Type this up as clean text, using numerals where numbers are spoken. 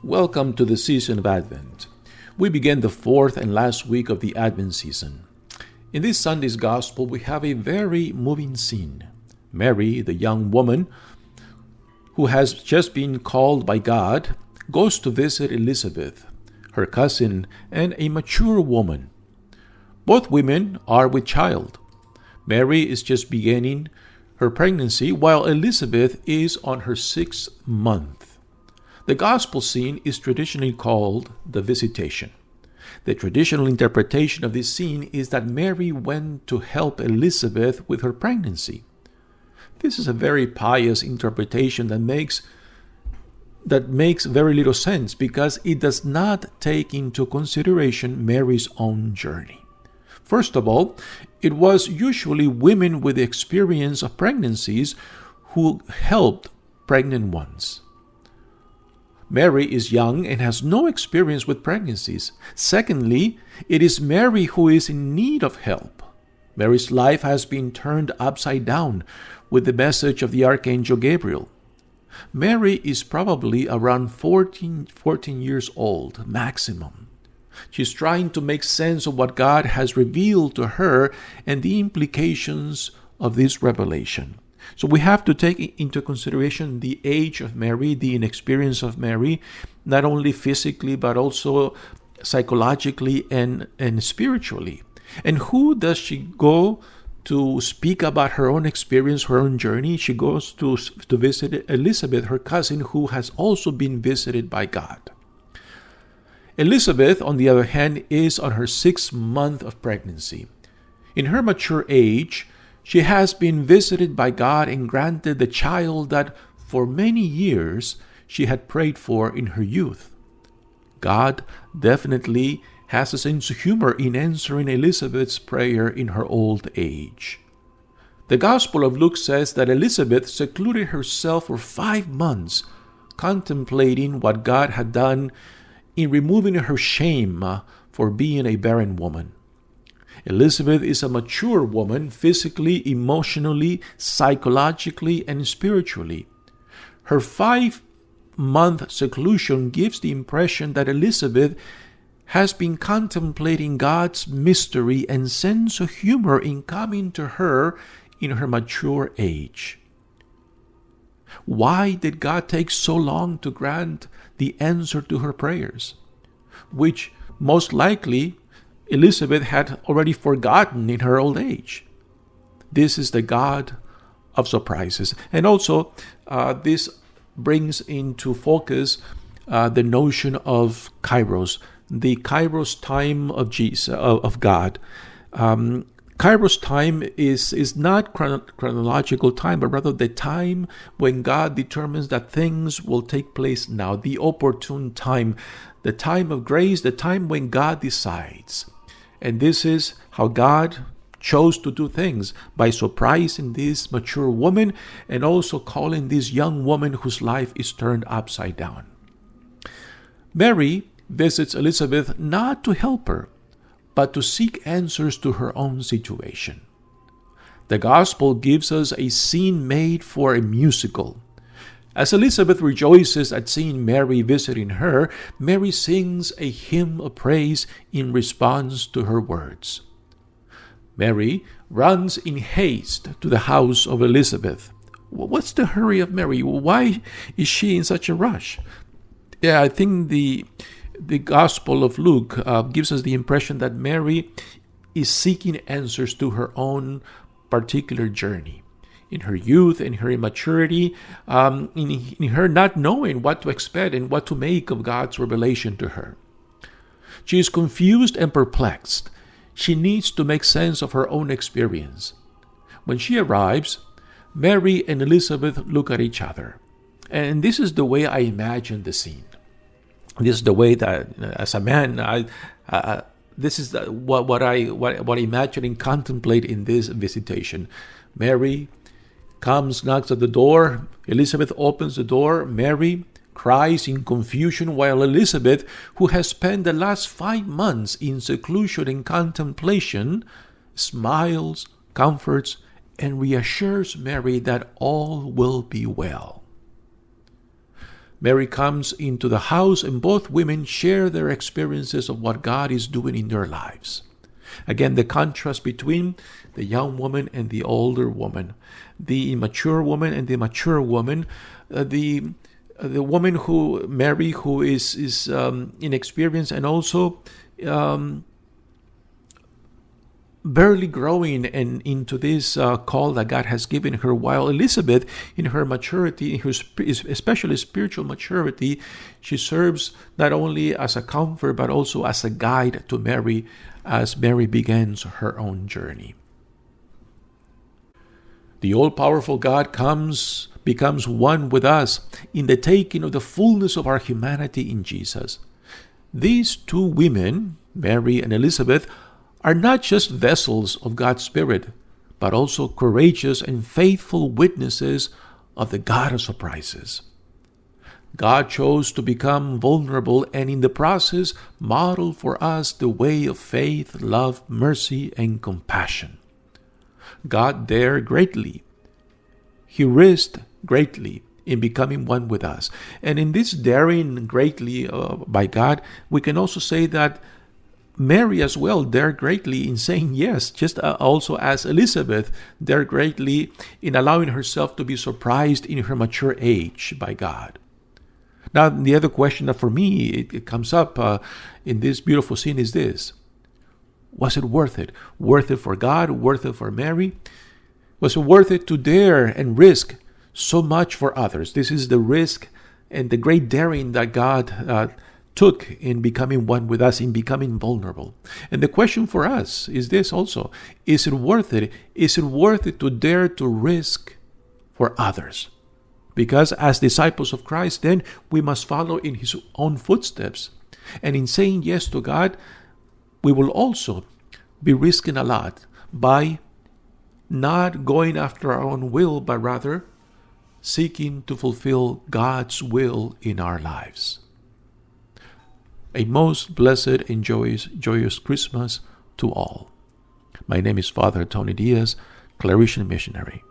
Welcome to the season of Advent. We begin the fourth and last week of the Advent season. In this Sunday's Gospel, we have a very moving scene. Mary, the young woman who has just been called by God, goes to visit Elizabeth, her cousin, and a mature woman. Both women are with child. Mary is just beginning her pregnancy, while Elizabeth is on her 6th month. The gospel scene is traditionally called the Visitation. The traditional interpretation of this scene is that Mary went to help Elizabeth with her pregnancy. This is a very pious interpretation that makes very little sense because it does not take into consideration Mary's own journey. First of all, it was usually women with the experience of pregnancies who helped pregnant ones. Mary is young and has no experience with pregnancies. Secondly, it is Mary who is in need of help. Mary's life has been turned upside down with the message of the Archangel Gabriel. Mary is probably around 14 years old, maximum. She's trying to make sense of what God has revealed to her and the implications of this revelation. So we have to take into consideration the age of Mary, the inexperience of Mary, not only physically but also psychologically and spiritually. And who does she go to speak about her own experience, her own journey? She goes to visit Elizabeth, her cousin, who has also been visited by God. Elizabeth, on the other hand, is on her 6th month of pregnancy. In her mature age, she has been visited by God and granted the child that for many years she had prayed for in her youth. God definitely has a sense of humor in answering Elizabeth's prayer in her old age. The Gospel of Luke says that Elizabeth secluded herself for 5 months, contemplating what God had done in removing her shame for being a barren woman. Elizabeth is a mature woman physically, emotionally, psychologically, and spiritually. Her 5-month seclusion gives the impression that Elizabeth has been contemplating God's mystery and sense of humor in coming to her in her mature age. Why did God take so long to grant the answer to her prayers, which most likely Elizabeth had already forgotten in her old age? This is the God of surprises. And also, this brings into focus the notion of Kairos, the Kairos time of God. Kairos time is not chronological time, but rather the time when God determines that things will take place now, the opportune time, the time of grace, the time when God decides. And this is how God chose to do things, by surprising this mature woman and also calling this young woman whose life is turned upside down. Mary visits Elizabeth not to help her, but to seek answers to her own situation. The Gospel gives us a scene made for a musical. As Elizabeth rejoices at seeing Mary visiting her, Mary sings a hymn of praise in response to her words. Mary runs in haste to the house of Elizabeth. What's the hurry of Mary? Why is she in such a rush? Yeah, I think the Gospel of Luke gives us the impression that Mary is seeking answers to her own particular journey. In her youth, in her immaturity, in her not knowing what to expect and what to make of God's revelation to her. She is confused and perplexed. She needs to make sense of her own experience. When she arrives, Mary and Elizabeth look at each other. And this is the way I imagine the scene. This is the way that, as a man, this is what I imagine and contemplate in this visitation. Mary comes, knocks at the door. Elizabeth opens the door. Mary cries in confusion, while Elizabeth, who has spent the last 5 months in seclusion and contemplation, smiles, comforts, and reassures Mary that all will be well. Mary comes into the house, and both women share their experiences of what God is doing in their lives. Again, the contrast between the young woman and the older woman, the immature woman and the mature woman, the woman Mary, who is inexperienced and also barely growing and into this call that God has given her, while Elizabeth, in her maturity, in her especially spiritual maturity, she serves not only as a comfort but also as a guide to Mary as Mary begins her own journey. The all-powerful God becomes one with us in the taking of the fullness of our humanity in Jesus. These two women, Mary and Elizabeth, are not just vessels of God's Spirit, but also courageous and faithful witnesses of the God of surprises. God chose to become vulnerable and in the process model for us the way of faith, love, mercy, and compassion. God dared greatly. He risked greatly in becoming one with us. And in this daring greatly by God, we can also say that Mary as well dared greatly in saying yes, just also as Elizabeth dared greatly in allowing herself to be surprised in her mature age by God. Now, the other question that for me it comes up in this beautiful scene is this: was it worth it? Worth it for God? Worth it for Mary? Was it worth it to dare and risk so much for others? This is the risk and the great daring that God took in becoming one with us, in becoming vulnerable. And the question for us is this also: is it worth it? Is it worth it to dare to risk for others? Because as disciples of Christ, then we must follow in His own footsteps. And in saying yes to God, we will also be risking a lot by not going after our own will, but rather seeking to fulfill God's will in our lives. A most blessed and joyous Christmas to all. My name is Father Tony Diaz, Claretian Missionary.